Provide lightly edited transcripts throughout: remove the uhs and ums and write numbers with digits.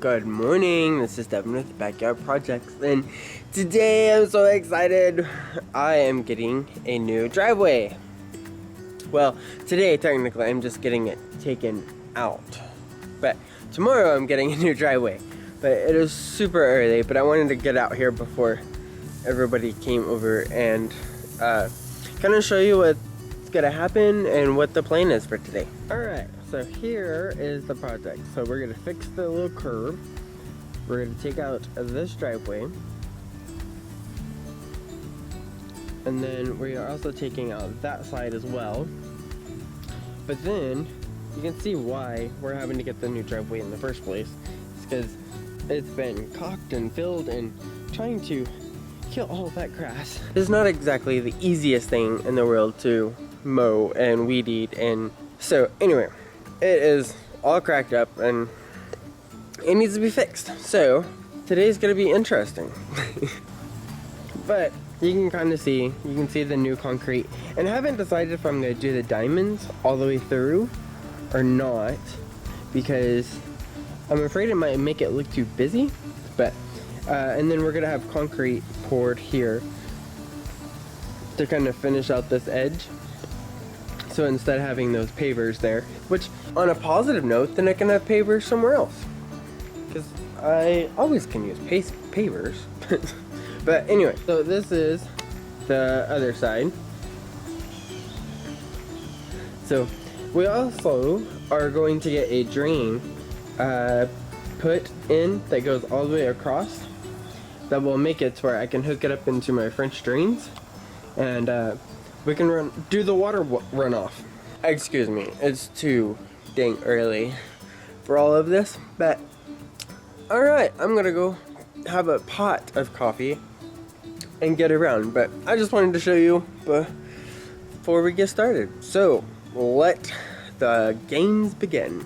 Good morning, this is Devin with Backyard Projects, and today I'm so excited. I am getting a new driveway. Well, today technically I'm just getting it taken out, but tomorrow I'm getting a new driveway. But it is super early, but I wanted to get out here before everybody came over and kind of show you what's gonna happen and what the plan is for today. Alright, so here is the project. So we're gonna fix the little curb. We're gonna take out this driveway. And then we are also taking out that side as well. But then you can see why we're having to get the new driveway in the first place. It's because it's been caulked and filled and trying to kill all of that grass. It's not exactly the easiest thing in the world to mow and weed eat, and so anyway, it is all cracked up and it needs to be fixed. So today's gonna be interesting. But you can kind of see, you can see the new concrete, and I haven't decided if I'm gonna do the diamonds all the way through or not, because I'm afraid it might make it look too busy. But and then we're gonna have concrete poured here to kind of finish out this edge. So instead of having those pavers there, which on a positive note, then I can have pavers somewhere else, because I always can use pavers. But anyway, so this is the other side. So we also are going to get a drain put in that goes all the way across, that will make it to where I can hook it up into my French drains, and we can do the water runoff. Excuse me, it's too dang early for all of this, but alright, I'm gonna go have a pot of coffee and get around. But I just wanted to show you before we get started. So let the games begin.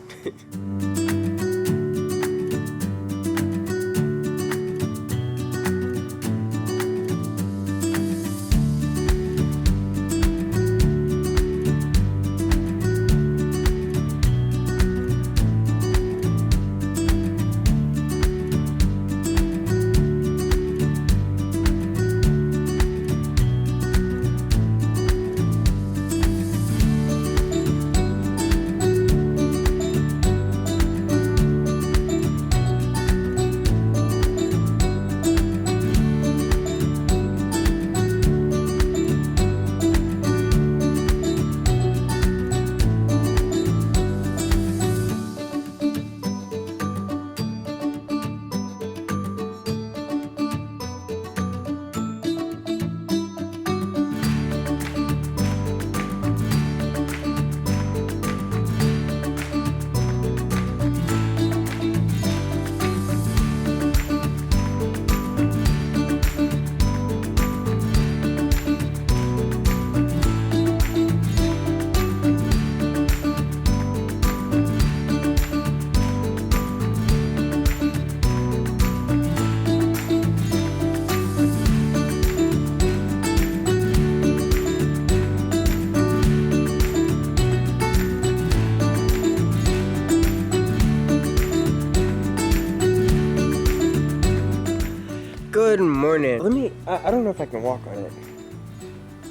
Good morning. I don't know if I can walk on it.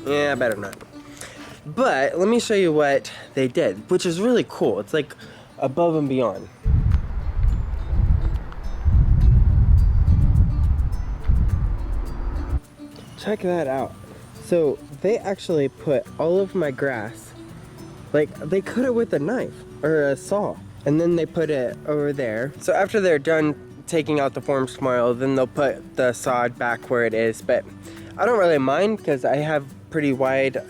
Yeah, I better not. But let me show you what they did, which is really cool. It's like above and beyond. Check that out. So they actually put all of my grass, like they cut it with a knife or a saw, and then they put it over there. So after they're done taking out the forms tomorrow, then they'll put the sod back where it is. But I don't really mind, because I have pretty wide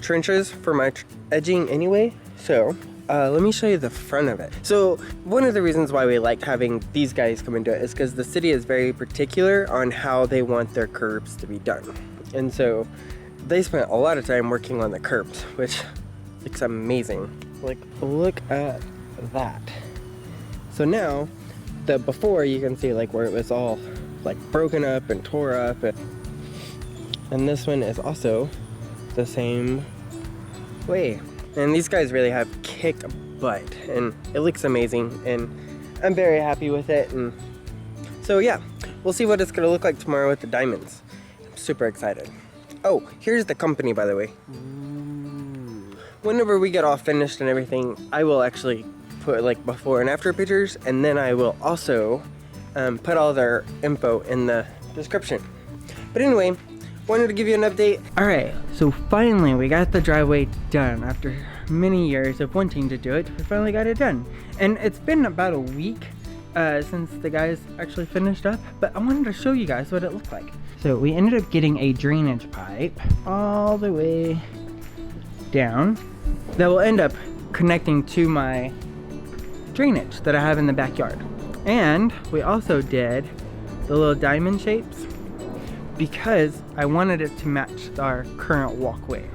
trenches for my edging anyway. So let me show you the front of it. So one of the reasons why we like having these guys come into it is because the city is very particular on how they want their curbs to be done, and so they spent a lot of time working on the curbs, which looks amazing. Like, look at that. So now before, you can see like where it was all like broken up and tore up, and this one is also the same way. And these guys really have kicked butt, and it looks amazing. And I'm very happy with it. And so yeah, we'll see what it's gonna look like tomorrow with the diamonds. I'm super excited. Oh, here's the company, by the way. Whenever we get all finished and everything, I will actually put like before and after pictures, and then I will also put all their info in the description. But anyway, wanted to give you an update. All right, so finally we got the driveway done. After many years of wanting to do it, we finally got it done. And it's been about a week since the guys actually finished up, but I wanted to show you guys what it looked like. So we ended up getting a drainage pipe all the way down that will end up connecting to my drainage that I have in the backyard. And we also did the little diamond shapes because I wanted it to match our current walkway.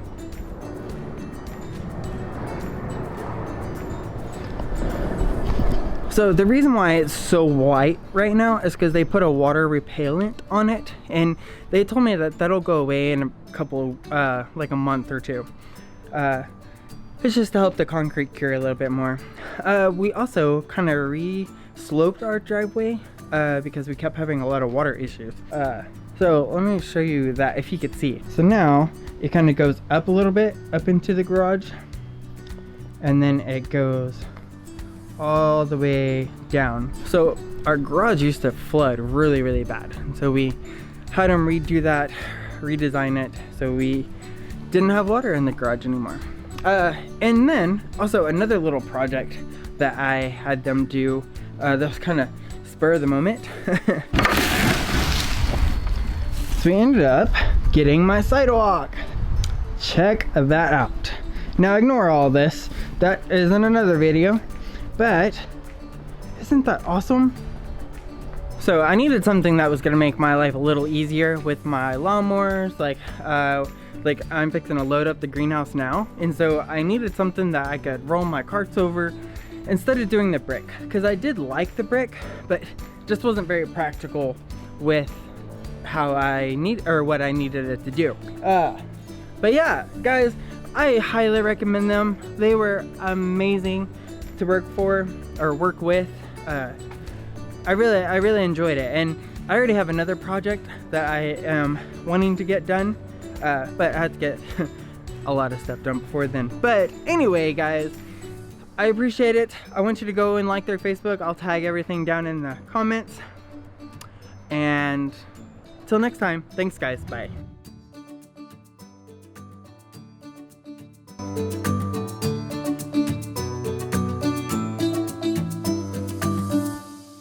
So the reason why it's so white right now is because they put a water repellent on it, and they told me that that'll go away in a couple, like a month or two. It's just to help the concrete cure a little bit more. We also kind of re-sloped our driveway because we kept having a lot of water issues. So let me show you that if you could see. So now it kind of goes up a little bit, up into the garage, and then it goes all the way down. So our garage used to flood really, really bad. And so we had them redo that, redesign it, so we didn't have water in the garage anymore. And then also another little project that I had them do that was kind of spur of the moment. So we ended up getting my sidewalk. Check that out. Now ignore all this. That is in another video, but isn't that awesome? So I needed something that was gonna make my life a little easier with my lawnmowers. Like I'm fixing to load up the greenhouse now, and so I needed something that I could roll my carts over instead of doing the brick, because I did like the brick, but just wasn't very practical with how what I needed it to do. But yeah, guys, I highly recommend them. They were amazing to work with. I really enjoyed it, and I already have another project that I am wanting to get done, but I had to get a lot of stuff done before then. But anyway, guys, I appreciate it. I want you to go and like their Facebook. I'll tag everything down in the comments. And till next time, thanks guys, bye.